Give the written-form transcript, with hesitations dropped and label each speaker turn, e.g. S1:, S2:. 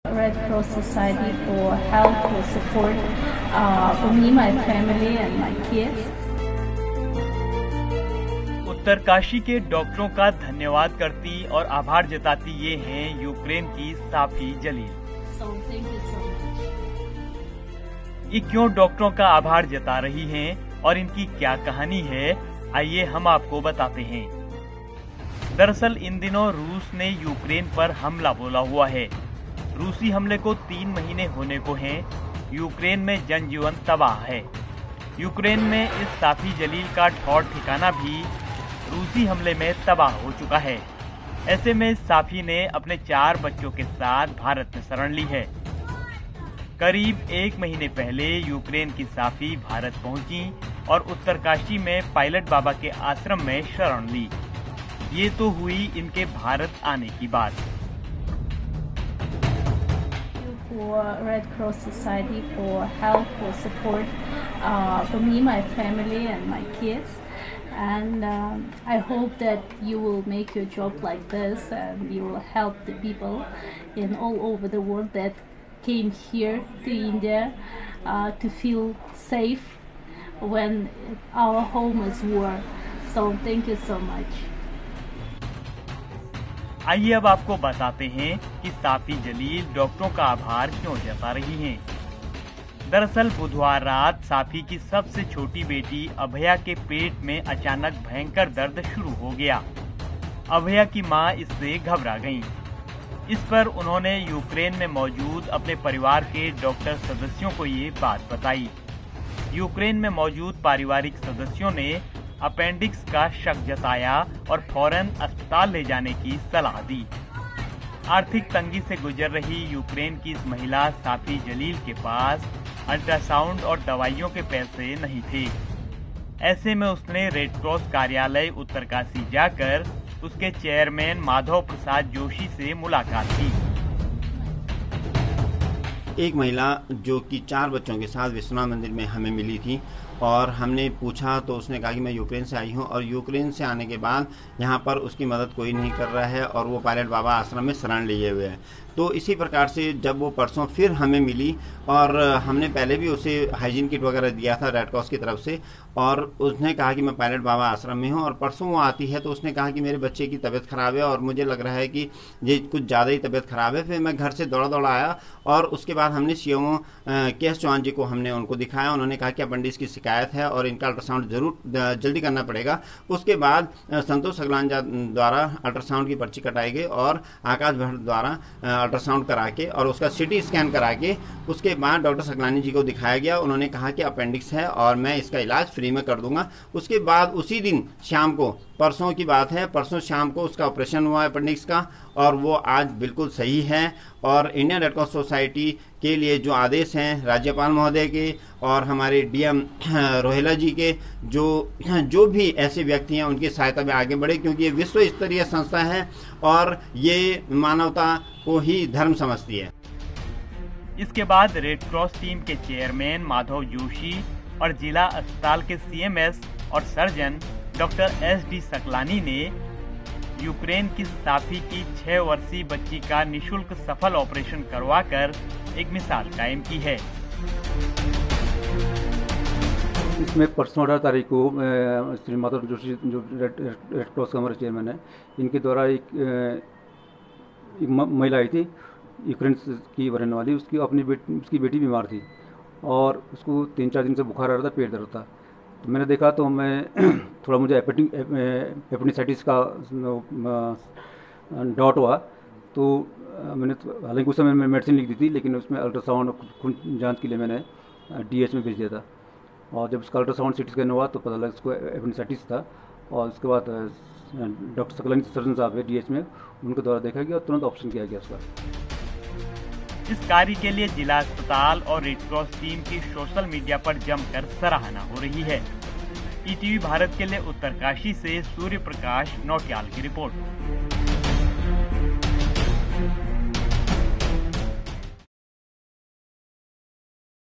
S1: Red Cross Society for help, for support for me, my family and my kids.
S2: Uttarkashi के डॉक्टरों का धन्यवाद करती और आभार जताती ये हैं यूक्रेन की साफी जलील।
S1: So thank you so much.
S2: ये क्यों डॉक्टरों का आभार जता रही हैं और इनकी क्या कहानी है, आइए हम आपको बताते हैं। दरअसल इन दिनों रूस ने यूक्रेन पर हमला बोला हुआ है। रूसी हमले को 3 महीने होने को हैं। यूक्रेन में जनजीवन तबाह है। यूक्रेन में इस साफी जलील का ठौर ठिकाना भी रूसी हमले में तबाह हो चुका है। ऐसे में साफी ने अपने 4 बच्चों के साथ भारत में शरण ली है। करीब 1 महीने पहले यूक्रेन की साफी भारत पहुंची और उत्तरकाशी में पायलट बाबा के आश्रम में शरण ली। ये तो हुई इनके भारत आने की बात।
S1: For Red Cross Society for help, for support for me, my family and my kids. And I hope that you will make your job like this and you will help the people in all over the world that came here to India to feel safe when our home is war. So thank you so much.
S2: आइए अब आपको बताते हैं कि साफी जलील डॉक्टरों का आभार क्यों जता रही हैं। दरअसल बुधवार रात साफी की सबसे छोटी बेटी अभया के पेट में अचानक भयंकर दर्द शुरू हो गया। अभया की मां इससे घबरा गईं। इस पर उन्होंने यूक्रेन में मौजूद अपने परिवार के डॉक्टर सदस्यों को ये बात बताई। यूक्रेन में मौजूद पारिवारिक सदस्यों ने अपेंडिक्स का शक जताया और फौरन अस्पताल ले जाने की सलाह दी। आर्थिक तंगी से गुजर रही यूक्रेन की इस महिला साफी जलील के पास अल्ट्रासाउंड और दवाइयों के पैसे नहीं थे। ऐसे में उसने रेड क्रॉस कार्यालय उत्तरकाशी जाकर उसके चेयरमैन माधव प्रसाद जोशी से मुलाकात की।
S3: एक महिला जो कि 4 बच्चों के साथ विश्वनाथ मंदिर में हमें मिली थी और हमने पूछा तो उसने कहा कि मैं यूक्रेन से आई हूं और यूक्रेन से आने के बाद यहां पर उसकी मदद कोई नहीं कर रहा है और वो पायलट बाबा आश्रम में शरण लिए हुए हैं। तो इसी प्रकार से जब वो परसों फिर हमें मिली और हमने पहले भी उसे हाइजीन किट वगैरह दिया था रेड क्रॉस की तरफ से और उसने कहा कि मैं पायलट बाबा आश्रम में हूं और परसों वो आती है तो उसने कहा कि मेरे बच्चे की तबीयत खराब है और मुझे लग रहा है कि ये कुछ ज़्यादा ही तबीयत खराब है। फिर मैं घर से दौड़ा आया और उसके बाद हमने सीएमओ के.एस. चौहान जी को हमने उनको दिखाया। उन्होंने कहा कि अपेंडिक्स की शिकायत है और इनका अल्ट्रासाउंड जरूर जल्दी करना पड़ेगा। उसके बाद संतोष अगलान द्वारा अल्ट्रासाउंड की पर्ची कटाई गई और आकाश भट्ट द्वारा अल्ट्रासाउंड करा के और उसका सिटी स्कैन करा के उसके बाद डॉक्टर सकलानी जी को दिखाया गया। उन्होंने कहा कि अपेंडिक्स है और मैं इसका इलाज फ्री में कर दूंगा। उसके बाद उसी दिन शाम को, परसों की बात है, परसों शाम को उसका ऑपरेशन हुआ अपेंडिक्स का और वो आज बिल्कुल सही है। और इंडियन रेड क्रॉस सोसाइटी के लिए जो आदेश हैं राज्यपाल महोदय के और हमारे डीएम रोहेला जी के, जो भी ऐसे व्यक्ति हैं उनकी सहायता में आगे बढ़े, क्योंकि ये विश्व स्तरीय संस्था है और ये मानवता को ही धर्म समझती है।
S2: इसके बाद रेड क्रॉस टीम के चेयरमैन माधव जोशी और जिला अस्पताल के सीएमएस और सर्जन डॉक्टर एस.डी. सकलानी ने यूक्रेन की साफी की 6 वर्षीय बच्ची का निशुल्क सफल ऑपरेशन करवाकर एक मिसाल कायम की है।
S4: इसमें परसों 18 तारीख को श्री माधव जोशी जो रेड क्रॉस का हमारे चेयरमैन है, इनके द्वारा एक महिला आई थी यूक्रेन की रहने वाली। उसकी बेटी बीमार थी और उसको 3-4 दिन से बुखार आ रहा था, पेट दर्द था। तो मैंने देखा तो मैं थोड़ा मुझे एपेंडिसाइटिस का डाउट हुआ। तो मैंने हालांकि उस समय मैं मेडिसिन लिख दी थी, लेकिन उसमें अल्ट्रासाउंड खून जांच के लिए मैंने डीएच में भेज दिया था। और जब उसका अल्ट्रासाउंड सिटी स्कैन हुआ तो पता लगा उसको एपेंडिसाइटिस था। और उसके बाद डॉक्टर सकलानी सर्जन साहब है डीएच में, उनके द्वारा देखा गया और तुरंत ऑपरेशन किया गया उसका।
S2: इस कार्य के लिए जिला अस्पताल और रेड क्रॉस टीम की सोशल मीडिया पर जमकर सराहना हो रही है। ईटीवी भारत के लिए उत्तरकाशी से सूर्य प्रकाश नौटियाल की रिपोर्ट।